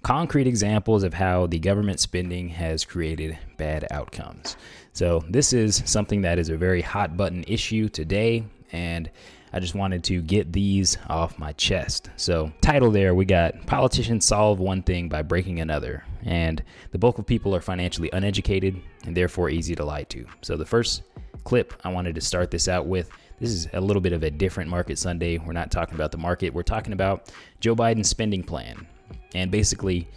concrete examples of how the government spending has created bad outcomes. So this is something that is a very hot button issue today, and I just wanted to get these off my chest. So title there, we got politicians solve one thing by breaking another, and the bulk of people are financially uneducated and therefore easy to lie to. So the first clip I wanted to start this out with, this is a little bit of a different Market Sunday. We're not talking about the market. We're talking about Joe Biden's spending plan. And basically,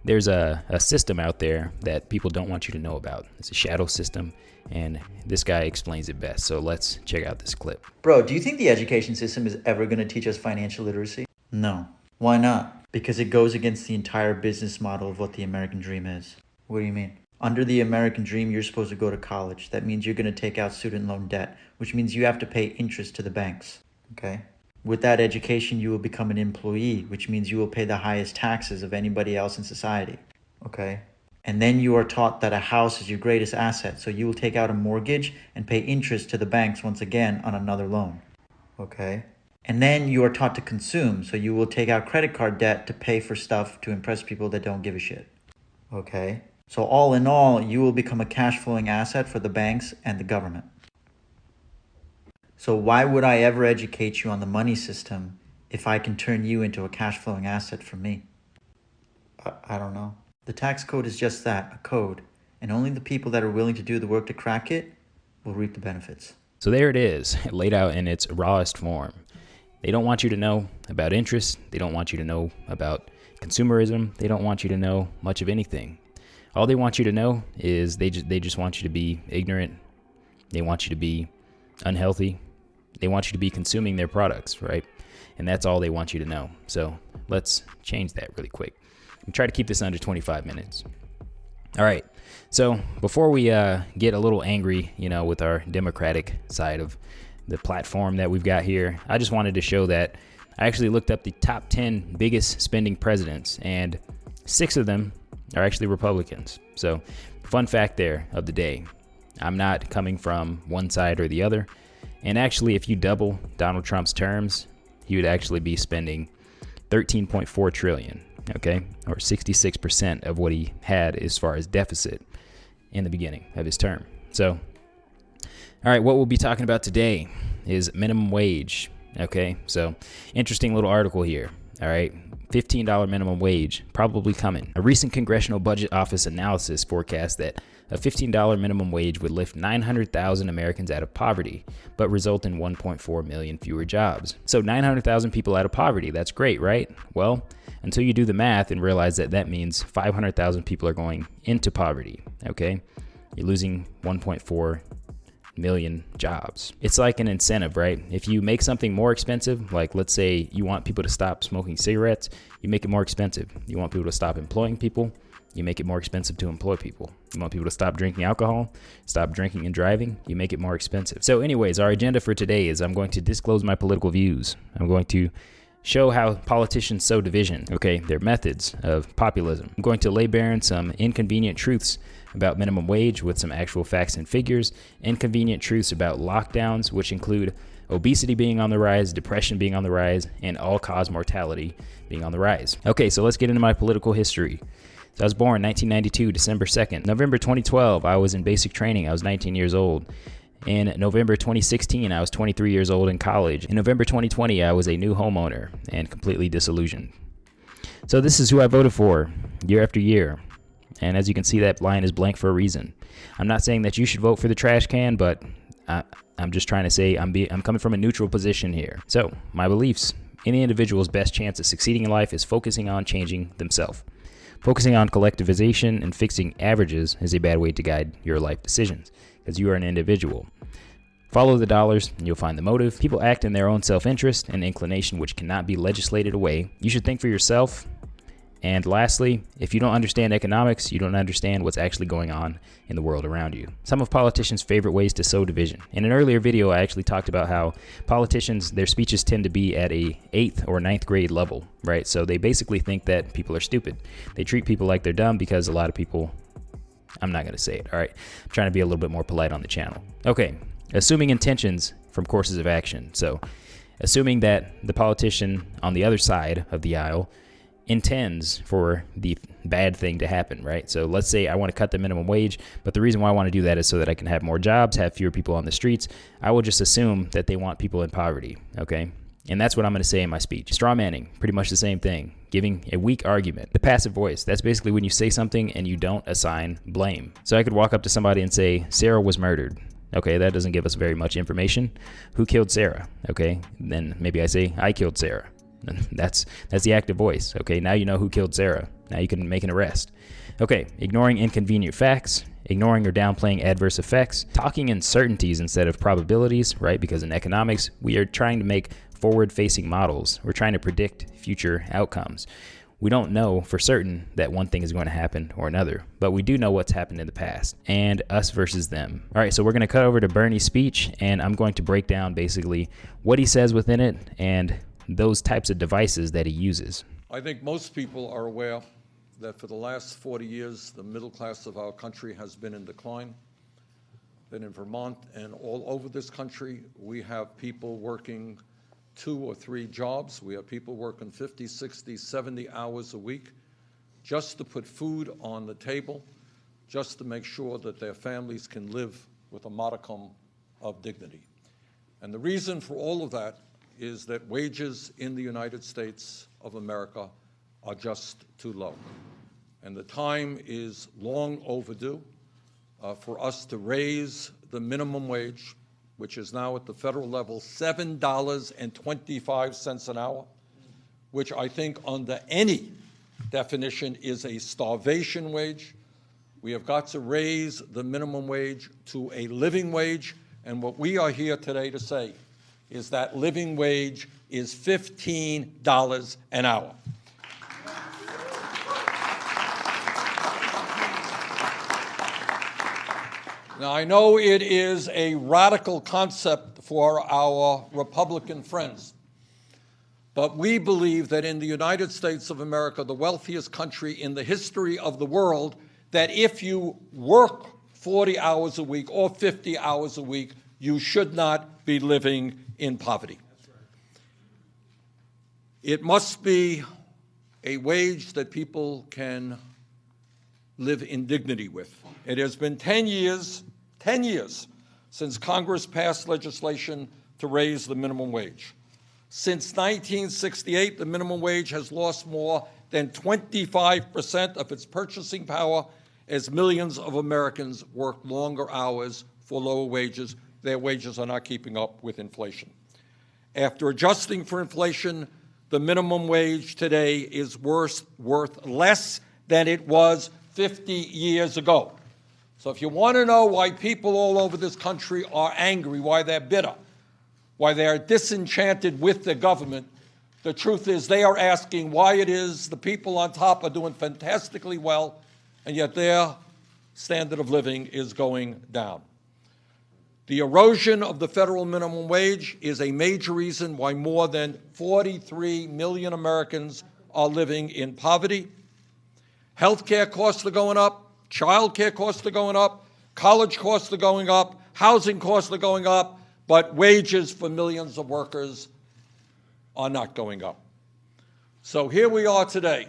there's a system out there that people don't want you to know about. It's a shadow system, and this guy explains it best. So let's check out this clip. Bro, do you think the education system is ever going to teach us financial literacy? No. Why not? Because it goes against the entire business model of what the American dream is. What do you mean? Under the American dream, you're supposed to go to college. That means you're going to take out student loan debt, which means you have to pay interest to the banks. Okay? With that education, you will become an employee, which means you will pay the highest taxes of anybody else in society. Okay? And then you are taught that a house is your greatest asset, so you will take out a mortgage and pay interest to the banks once again on another loan. Okay? And then you are taught to consume, so you will take out credit card debt to pay for stuff to impress people that don't give a shit. Okay? So all in all, you will become a cash flowing asset for the banks and the government. So why would I ever educate you on the money system if I can turn you into a cash flowing asset for me? I don't know. The tax code is just that, a code. And only the people that are willing to do the work to crack it will reap the benefits. So there it is, laid out in its rawest form. They don't want you to know about interest. They don't want you to know about consumerism. They don't want you to know much of anything. All they want you to know is they just want you to be ignorant. They want you to be unhealthy. They want you to be consuming their products, right? And that's all they want you to know. So let's change that really quick. And try to keep this under 25 minutes. All right. So before we get a little angry, with our Democratic side of the platform that we've got here, I just wanted to show that I actually looked up the top 10 biggest spending presidents, and 6 of them are actually Republicans. So fun fact there of the day. I'm not coming from one side or the other. And actually, if you double Donald Trump's terms, he would actually be spending $13.4 trillion, okay? Or 66% of what he had as far as deficit in the beginning of his term. So, all right, what we'll be talking about today is minimum wage, okay? So, interesting little article here, all right? $15 minimum wage probably coming. A recent Congressional Budget Office analysis forecast that a $15 minimum wage would lift 900,000 Americans out of poverty, but result in 1.4 million fewer jobs. So 900,000 people out of poverty, that's great, right? Well, until you do the math and realize that that means 500,000 people are going into poverty, okay? You're losing 1.4 million jobs. It's like an incentive, right? If you make something more expensive, like let's say you want people to stop smoking cigarettes, you make it more expensive. You want people to stop employing people, you make it more expensive to employ people. You want people to stop drinking alcohol, stop drinking and driving, you make it more expensive. So anyways, our agenda for today is I'm going to disclose my political views. I'm going to show how politicians sow division, okay, their methods of populism. I'm going to lay bare in some inconvenient truths about minimum wage with some actual facts and figures, inconvenient truths about lockdowns, which include obesity being on the rise, depression being on the rise, and all-cause mortality being on the rise. Okay, so let's get into my political history. So I was born 1992, December 2nd. November 2012, I was in basic training. I was 19 years old. In November 2016, I was 23 years old in college. In November 2020, I was a new homeowner and completely disillusioned. So this is who I voted for year after year. And as you can see, that line is blank for a reason. I'm not saying that you should vote for the trash can, but I'm just trying to say I'm coming from a neutral position here. So my beliefs: any individual's best chance of succeeding in life is focusing on changing themselves. Focusing on collectivization and fixing averages is a bad way to guide your life decisions, because you are an individual. Follow the dollars and you'll find the motive. People act in their own self-interest and inclination, which cannot be legislated away. You should think for yourself. And lastly, if you don't understand economics, you don't understand what's actually going on in the world around you. Some of politicians' favorite ways to sow division. In an earlier video, I actually talked about how politicians, their speeches tend to be at a 8th or 9th grade level, right? So they basically think that people are stupid. They treat people like they're dumb because a lot of people, I'm not going to say it, all right? I'm trying to be a little bit more polite on the channel. Okay, assuming intentions from courses of action. So assuming that the politician on the other side of the aisle intends for the bad thing to happen, right? So let's say I want to cut the minimum wage, but the reason why I want to do that is so that I can have more jobs, have fewer people on the streets. I will just assume that they want people in poverty, okay? And that's what I'm going to say in my speech. Straw manning, pretty much the same thing. Giving a weak argument. The passive voice, that's basically when you say something and you don't assign blame. So I could walk up to somebody and say, Sarah was murdered. Okay, that doesn't give us very much information. Who killed Sarah? Okay, then maybe I say, I killed Sarah. That's the active voice. Okay, now you know who killed Sarah. Now you can make an arrest. Okay, ignoring inconvenient facts, ignoring or downplaying adverse effects, talking in certainties instead of probabilities, right? Because in economics, we are trying to make forward-facing models. We're trying to predict future outcomes. We don't know for certain that one thing is going to happen or another, but we do know what's happened in the past, and us versus them. All right, so we're going to cut over to Bernie's speech, and I'm going to break down basically what he says within it and those types of devices that he uses. I think most people are aware that for the last 40 years, the middle class of our country has been in decline. That in Vermont and all over this country, we have people working 2 or 3 jobs. We have people working 50, 60, 70 hours a week just to put food on the table, just to make sure that their families can live with a modicum of dignity. And the reason for all of that is that wages in the United States of America are just too low. And the time is long overdue for us to raise the minimum wage, which is now at the federal level $7.25 an hour, which I think under any definition is a starvation wage. We have got to raise the minimum wage to a living wage, and what we are here today to say is that living wage is $15 an hour. Now, I know it is a radical concept for our Republican friends, but we believe that in the United States of America, the wealthiest country in the history of the world, that if you work 40 hours a week or 50 hours a week, you should not be living in poverty. It must be a wage that people can live in dignity with. It has been 10 years since Congress passed legislation to raise the minimum wage. Since 1968, the minimum wage has lost more than 25% of its purchasing power as millions of Americans work longer hours for lower wages. Their wages are not keeping up with inflation. After adjusting for inflation, the minimum wage today is worth less than it was 50 years ago. So if you want to know why people all over this country are angry, why they're bitter, why they are disenchanted with the government, the truth is they are asking why it is the people on top are doing fantastically well, and yet their standard of living is going down. The erosion of the federal minimum wage is a major reason why more than 43 million Americans are living in poverty. Health care costs are going up. Child care costs are going up, college costs are going up, housing costs are going up, but wages for millions of workers are not going up. So here we are today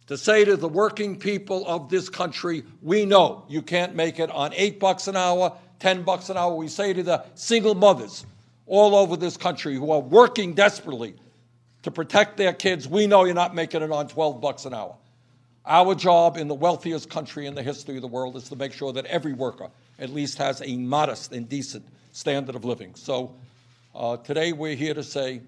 to say to the working people of this country, we know you can't make it on $8 an hour, $10 an hour. We say to the single mothers all over this country who are working desperately to protect their kids, we know you're not making it on $12 an hour. Our job in the wealthiest country in the history of the world is to make sure that every worker at least has a modest and decent standard of living. So today we're here to say,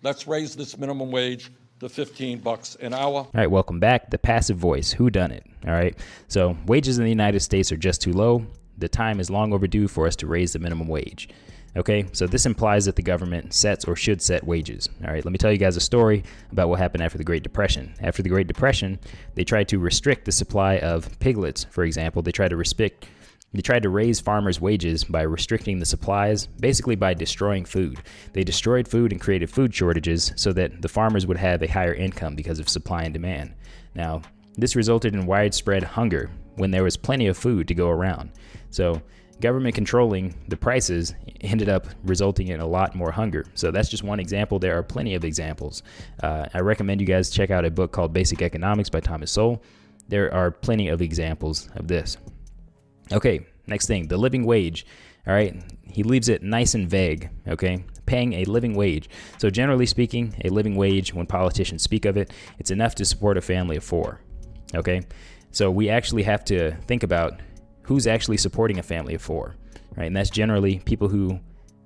let's raise this minimum wage to $15 an hour. All right, welcome back. The passive voice, who done it? All right, so wages in the United States are just too low. The time is long overdue for us to raise the minimum wage. Okay, so this implies that the government sets or should set wages. All right, let me tell you guys a story about what happened after the Great Depression. After the Great Depression, they tried to restrict the supply of piglets, for example. They tried to raise farmers' wages by restricting the supplies, basically by destroying food. They destroyed food and created food shortages so that the farmers would have a higher income because of supply and demand. Now, this resulted in widespread hunger when there was plenty of food to go around. So government controlling the prices ended up resulting in a lot more hunger. So that's just one example. There are plenty of examples. I recommend you guys check out a book called Basic Economics by Thomas Sowell. There are plenty of examples of this. Okay, next thing, the living wage. All right, he leaves it nice and vague, okay? Paying a living wage. So generally speaking, a living wage, when politicians speak of it, it's enough to support a family of 4, okay? So we actually have to think about who's actually supporting a family of 4, right? And that's generally people who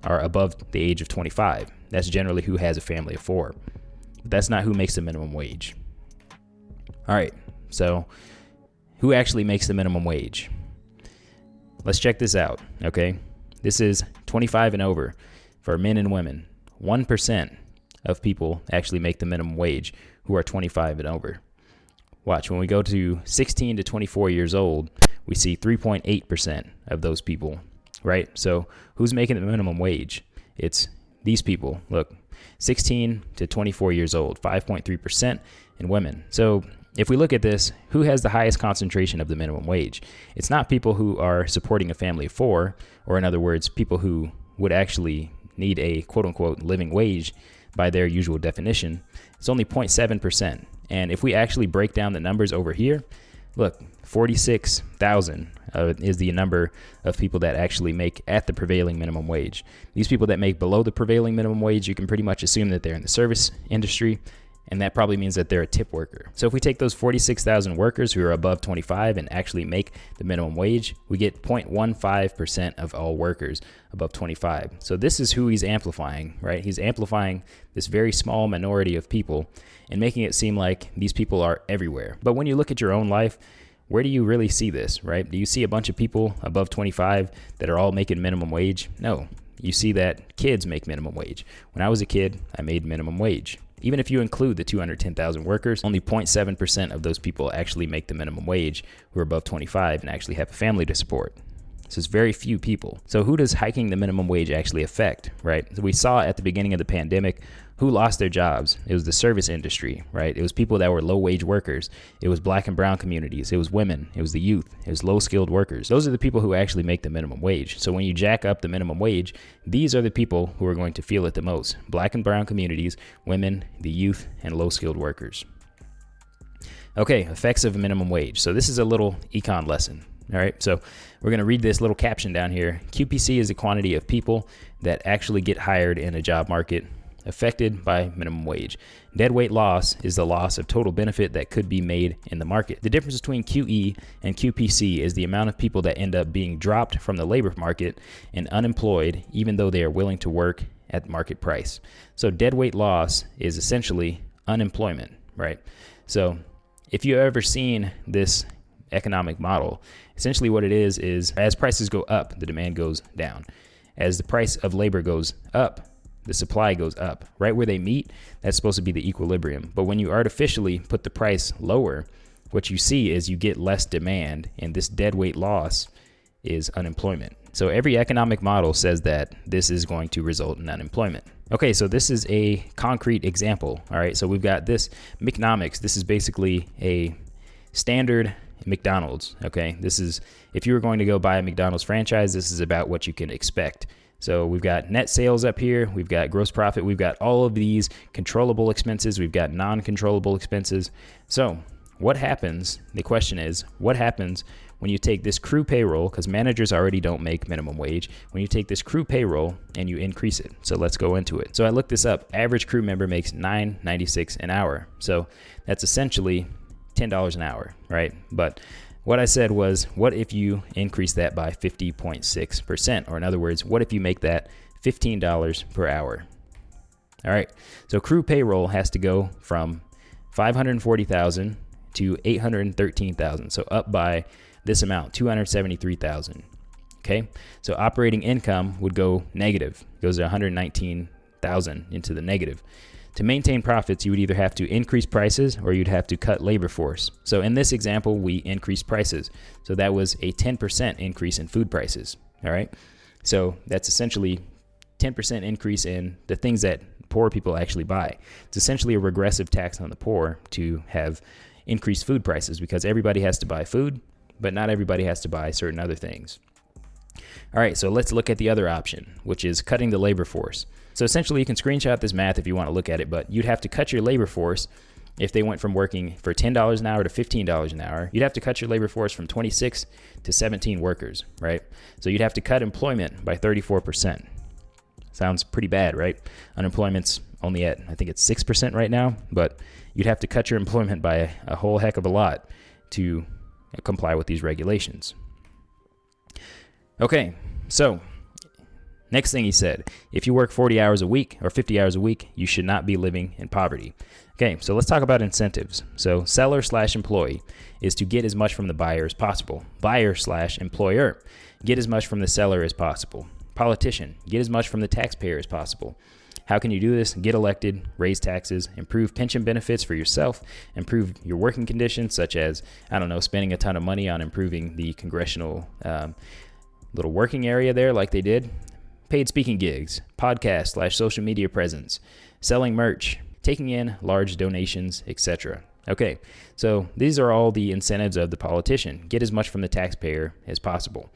are above the age of 25. That's generally who has a family of 4. But that's not who makes the minimum wage. All right, so who actually makes the minimum wage? Let's check this out, okay? This is 25 and over for men and women. 1% of people actually make the minimum wage who are 25 and over. Watch, when we go to 16 to 24 years old, we see 3.8% of those people, right? So who's making the minimum wage? It's these people. Look, 16 to 24 years old, 5.3% in women. So if we look at this, who has the highest concentration of the minimum wage? It's not people who are supporting a family of 4, or in other words, people who would actually need a quote-unquote living wage by their usual definition. It's only 0.7%. And if we actually break down the numbers over here, look, 46,000 is the number of people that actually make at the prevailing minimum wage. These people that make below the prevailing minimum wage, you can pretty much assume that they're in the service industry, and that probably means that they're a tip worker. So if we take those 46,000 workers who are above 25 and actually make the minimum wage, we get 0.15% of all workers above 25. So this is who he's amplifying, right? He's amplifying this very small minority of people and making it seem like these people are everywhere. But when you look at your own life, where do you really see this, right? Do you see a bunch of people above 25 that are all making minimum wage? No. You see that kids make minimum wage. When I was a kid, I made minimum wage. Even if you include the 210,000 workers, only 0.7% of those people actually make the minimum wage who are above 25 and actually have a family to support. So it's very few people. So who does hiking the minimum wage actually affect, right? So we saw at the beginning of the pandemic who lost their jobs. It was the service industry, right? It was people that were low-wage workers. It was black and brown communities. It was women. It was the youth. It was low-skilled workers. Those are the people who actually make the minimum wage. So when you jack up the minimum wage, these are the people who are going to feel it the most. Black and brown communities, women, the youth, and low-skilled workers. Okay, effects of a minimum wage. So this is a little econ lesson. All right, so we're going to read this little caption down here. QPC is the quantity of people that actually get hired in a job market affected by minimum wage. Deadweight loss is the loss of total benefit that could be made in the market. The difference between QE and QPC is the amount of people that end up being dropped from the labor market and unemployed, even though they are willing to work at market price. So deadweight loss is essentially unemployment, right? So if you've ever seen this economic model, essentially what it is as prices go up, the demand goes down. As the price of labor goes up, the supply goes up. Right where they meet, that's supposed to be the equilibrium. But when you artificially put the price lower, what you see is you get less demand, and this deadweight loss is unemployment. So every economic model says that this is going to result in unemployment. Okay, so this is a concrete example. All right, so we've got this McNomics. This is basically a standard McDonald's. Okay, this is, if you were going to go buy a McDonald's franchise, this is about what you can expect. So we've got net sales up here, we've got gross profit, we've got all of these controllable expenses, we've got non-controllable expenses. So what happens, the question is, what happens when you take this crew payroll, because managers already don't make minimum wage, when you take this crew payroll and you increase it? So let's go into it. So I looked this up. Average crew member makes $9.96 an hour. So that's essentially $10 an hour, right? But what I said was, what if you increase that by 50.6%? Or in other words, what if you make that $15 per hour? All right, so crew payroll has to go from $540,000 to $813,000. So up by this amount, $273,000. Okay, so operating income would go negative. It goes to $119,000 into the negative. To maintain profits, you would either have to increase prices or you'd have to cut labor force. So in this example, we increased prices. So that was a 10% increase in food prices. All right. So that's essentially 10% increase in the things that poor people actually buy. It's essentially a regressive tax on the poor to have increased food prices because everybody has to buy food, but not everybody has to buy certain other things. All right, so let's look at the other option, which is cutting the labor force. So essentially, you can screenshot this math if you want to look at it, but you'd have to cut your labor force if they went from working for $10 an hour to $15 an hour. You'd have to cut your labor force from 26 to 17 workers, right? So you'd have to cut employment by 34%. Sounds pretty bad, right? Unemployment's only at, I think it's 6% right now, but you'd have to cut your employment by a whole heck of a lot to comply with these regulations. Okay, so next thing he said, if you work 40 hours a week or 50 hours a week, you should not be living in poverty. Okay, so let's talk about incentives. So seller/employee is to get as much from the buyer as possible. Buyer/employer, get as much from the seller as possible. Politician, get as much from the taxpayer as possible. How can you do this? Get elected, raise taxes, improve pension benefits for yourself, improve your working conditions, such as, I don't know, spending a ton of money on improving the congressional little working area there like they did. Paid speaking gigs, podcast/social media presence, selling merch, taking in large donations, etc. Okay, so these are all the incentives of the politician. Get as much from the taxpayer as possible.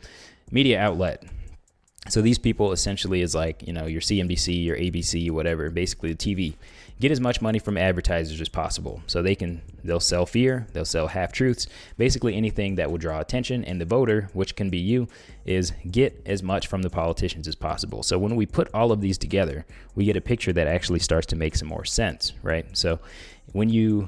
Media outlet. So these people essentially is like, you know, your CNBC, your ABC, whatever, basically the TV. Get as much money from advertisers as possible. So they'll sell fear, they'll sell half-truths, basically anything that will draw attention. And the voter, which can be you, is get as much from the politicians as possible. So when we put all of these together, we get a picture that actually starts to make some more sense, right? So when you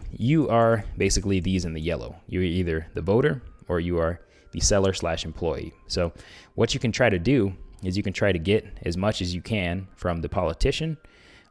are basically these in the yellow. You're either the voter or you are the seller/employee. So what you can try to do is you can try to get as much as you can from the politician,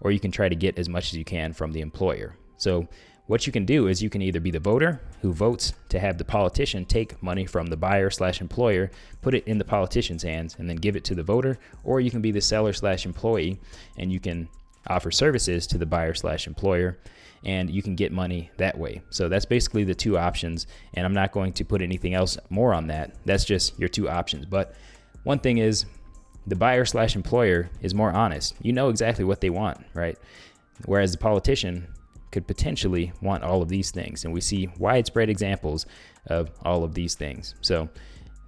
or you can try to get as much as you can from the employer. So what you can do is you can either be the voter who votes to have the politician take money from the buyer/employer, put it in the politician's hands, and then give it to the voter, or you can be the seller/employee and you can offer services to the buyer/employer and you can get money that way. So that's basically the two options, and I'm not going to put anything else more on that. That's just your two options. But one thing is, the buyer/employer is more honest. You know exactly what they want, right? Whereas the politician could potentially want all of these things. And we see widespread examples of all of these things. So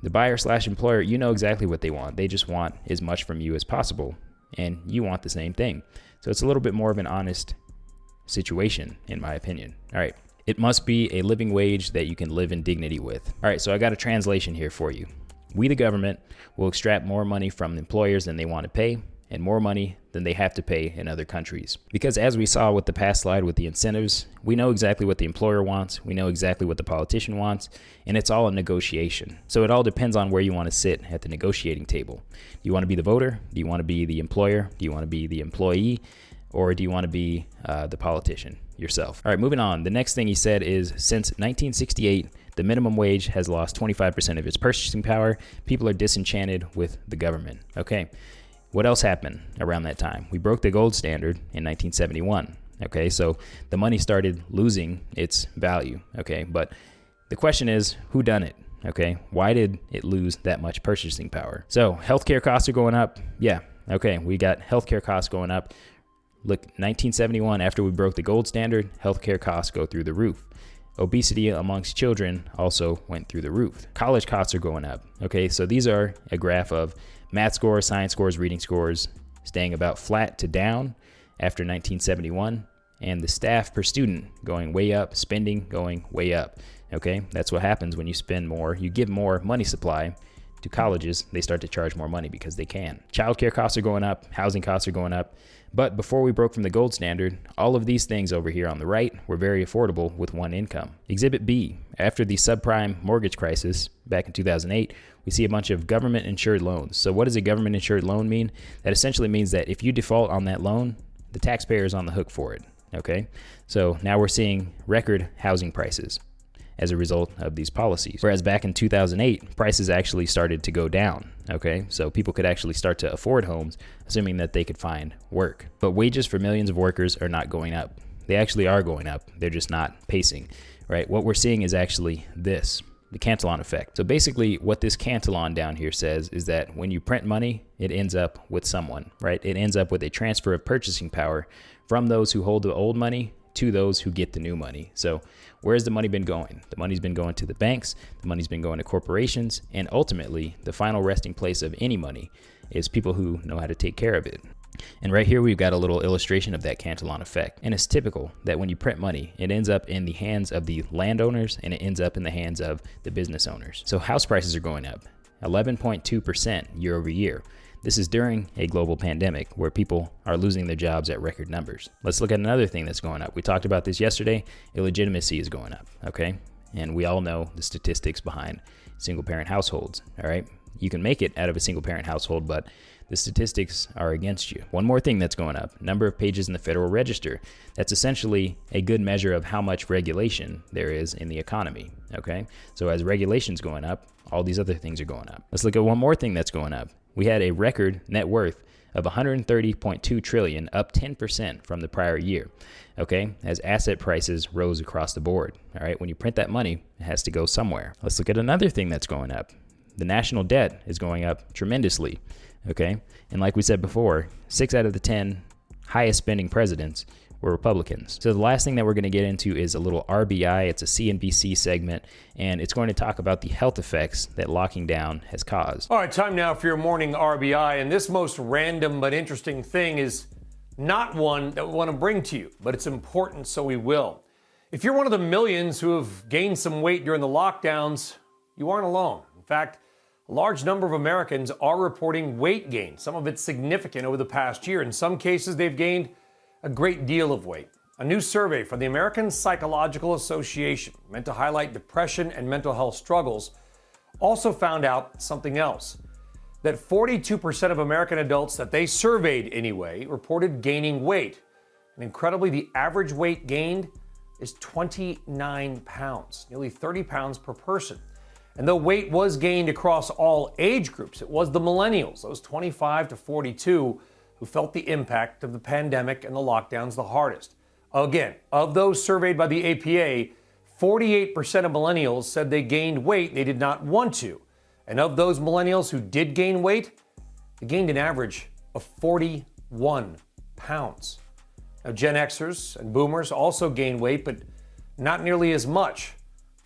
the buyer/employer, you know exactly what they want. They just want as much from you as possible. And you want the same thing. So it's a little bit more of an honest situation, in my opinion. All right. It must be a living wage that you can live in dignity with. All right. So I got a translation here for you. We, the government, will extract more money from employers than they want to pay, and more money than they have to pay in other countries. Because as we saw with the past slide with the incentives, we know exactly what the employer wants, we know exactly what the politician wants, and it's all a negotiation. So it all depends on where you want to sit at the negotiating table. Do you want to be the voter? Do you want to be the employer? Do you want to be the employee? Or do you want to be the politician yourself? All right, moving on. The next thing he said is, since 1968, the minimum wage has lost 25% of its purchasing power. People are disenchanted with the government. Okay, what else happened around that time? We broke the gold standard in 1971. Okay, so the money started losing its value. Okay, but the question is, who done it? Okay, why did it lose that much purchasing power? So healthcare costs are going up. Yeah, okay, we got healthcare costs going up. Look, 1971, after we broke the gold standard, healthcare costs go through the roof. Obesity amongst children also went through the roof. College costs are going up. Okay, so these are a graph of math scores, science scores, reading scores staying about flat to down after 1971, and the staff per student going way up, spending going way up. Okay, that's what happens when you spend more. You give more money supply to colleges, they start to charge more money because they can. Childcare costs are going up, housing costs are going up. But before we broke from the gold standard, all of these things over here on the right were very affordable with one income. Exhibit B, after the subprime mortgage crisis back in 2008, we see a bunch of government-insured loans. So what does a government-insured loan mean? That essentially means that if you default on that loan, the taxpayer is on the hook for it, okay? So now we're seeing record housing prices as a result of these policies. Whereas back in 2008, prices actually started to go down, okay? So people could actually start to afford homes, assuming that they could find work. But wages for millions of workers are not going up. They actually are going up. They're just not pacing, right? What we're seeing is actually this, the Cantalon Effect. So basically what this Cantalon down here says is that when you print money, it ends up with someone, right? It ends up with a transfer of purchasing power from those who hold the old money to those who get the new money. So where's the money been going? The Money's been going to the banks, the money's been going to corporations, and ultimately, the final resting place of any money is people who know how to take care of it. And right here, we've got a little illustration of that Cantalon effect. And it's typical that when you print money, it ends up in the hands of the landowners and it ends up in the hands of the business owners. So house prices are going up 11.2% year over year. This is during a global pandemic where people are losing their jobs at record numbers. Let's look at another thing that's going up. We talked about this yesterday. Illegitimacy is going up, okay? And we all know the statistics behind single parent households, all right? You can make it out of a single parent household, but the statistics are against you. One more thing that's going up, number of pages in the Federal Register. That's essentially a good measure of how much regulation there is in the economy, okay? So as regulation's going up, all these other things are going up. Let's look at one more thing that's going up. We had a record net worth of 130.2 trillion, up 10% from the prior year, okay? As asset prices rose across the board, all right? When you print that money, it has to go somewhere. Let's look at another thing that's going up. The national debt is going up tremendously, okay? And like we said before, 6 out of the 10 highest spending presidents were Republicans. So the last thing that we're going to get into is a little RBI. It's a CNBC segment, and it's going to talk about the health effects that locking down has caused. All right, time now for your morning RBI. And this most random but interesting thing is not one that we want to bring to you, but it's important, so we will. If you're one of the millions who have gained some weight during the lockdowns, you aren't alone. In fact, a large number of Americans are reporting weight gain. Some of it's significant over the past year. In some cases, they've gained a great deal of weight. A new survey from the American Psychological Association, meant to highlight depression and mental health struggles, also found out something else. That 42% of American adults that they surveyed anyway reported gaining weight. And incredibly, the average weight gained is 29 pounds, nearly 30 pounds per person. And though weight was gained across all age groups, it was the millennials, those 25 to 42, who felt the impact of the pandemic and the lockdowns the hardest. Again, of those surveyed by the APA, 48% of millennials said they gained weight they did not want to. And of those millennials who did gain weight, they gained an average of 41 pounds. Now, Gen Xers and Boomers also gained weight, but not nearly as much.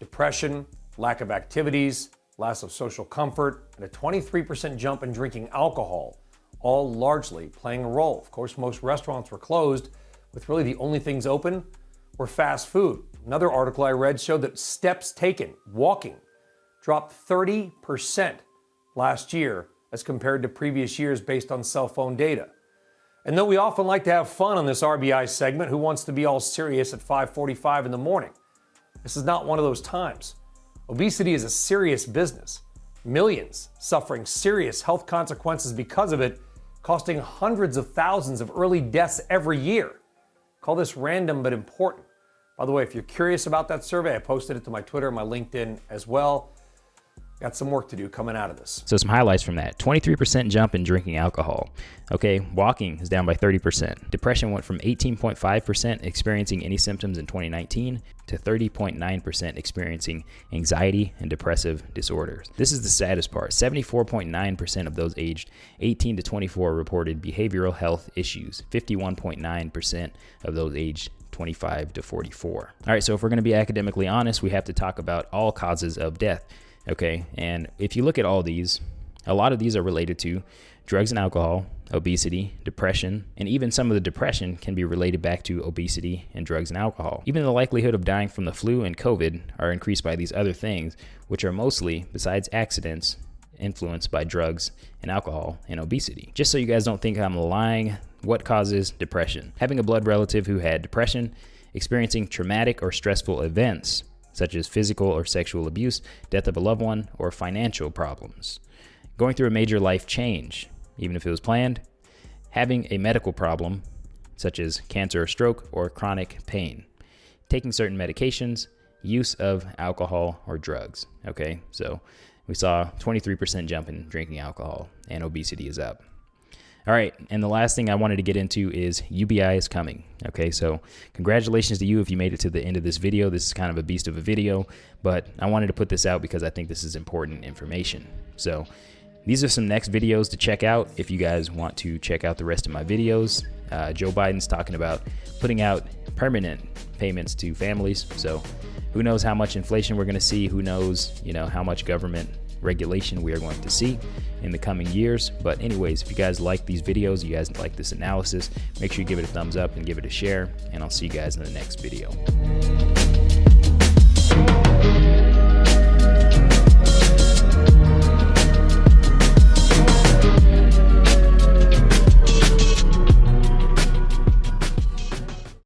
Depression, lack of activities, loss of social comfort, and a 23% jump in drinking alcohol, all largely playing a role. Of course, most restaurants were closed, with really the only things open were fast food. Another article I read showed that steps taken, walking, dropped 30% last year as compared to previous years based on cell phone data. And though we often like to have fun on this RBI segment, who wants to be all serious at 5:45 in the morning? This is not one of those times. Obesity is a serious business. Millions suffering serious health consequences because of it, costing hundreds of thousands of early deaths every year. Call this random but important. By the way, if you're curious about that survey, I posted it to my Twitter and my LinkedIn as well. Got some work to do coming out of this. So some highlights from that. 23% jump in drinking alcohol. Okay, walking is down by 30%. Depression went from 18.5% experiencing any symptoms in 2019 to 30.9% experiencing anxiety and depressive disorders. This is the saddest part. 74.9% of those aged 18 to 24 reported behavioral health issues. 51.9% of those aged 25 to 44. All right, so if we're going to be academically honest, we have to talk about all causes of death. Okay, and if you look at all these, a lot of these are related to drugs and alcohol, obesity, depression, and even some of the depression can be related back to obesity and drugs and alcohol. Even the likelihood of dying from the flu and COVID are increased by these other things, which are mostly, besides accidents, influenced by drugs and alcohol and obesity. Just so you guys don't think I'm lying, what causes depression? Having a blood relative who had depression, experiencing traumatic or stressful events, such as physical or sexual abuse, death of a loved one, or financial problems. Going through a major life change, even if it was planned. Having a medical problem, such as cancer or stroke, or chronic pain. Taking certain medications, use of alcohol or drugs. Okay, so we saw 23% jump in drinking alcohol, and obesity is up. All right, and the last thing I wanted to get into is Ubi Is Coming. Okay, so congratulations to you if you made it to the end of this video. This is kind of a beast of a video, but I wanted to put this out because I think this is important information. So these are some next videos to check out if you guys want to check out the rest of my videos. Joe Biden's talking about putting out permanent payments to families. So who knows how much inflation we're going to see? Who knows, how much government regulation we are going to see in the coming years. But anyways, if you guys like these videos, you guys like this analysis, make sure you give it a thumbs up and give it a share, and I'll see you guys in the next video.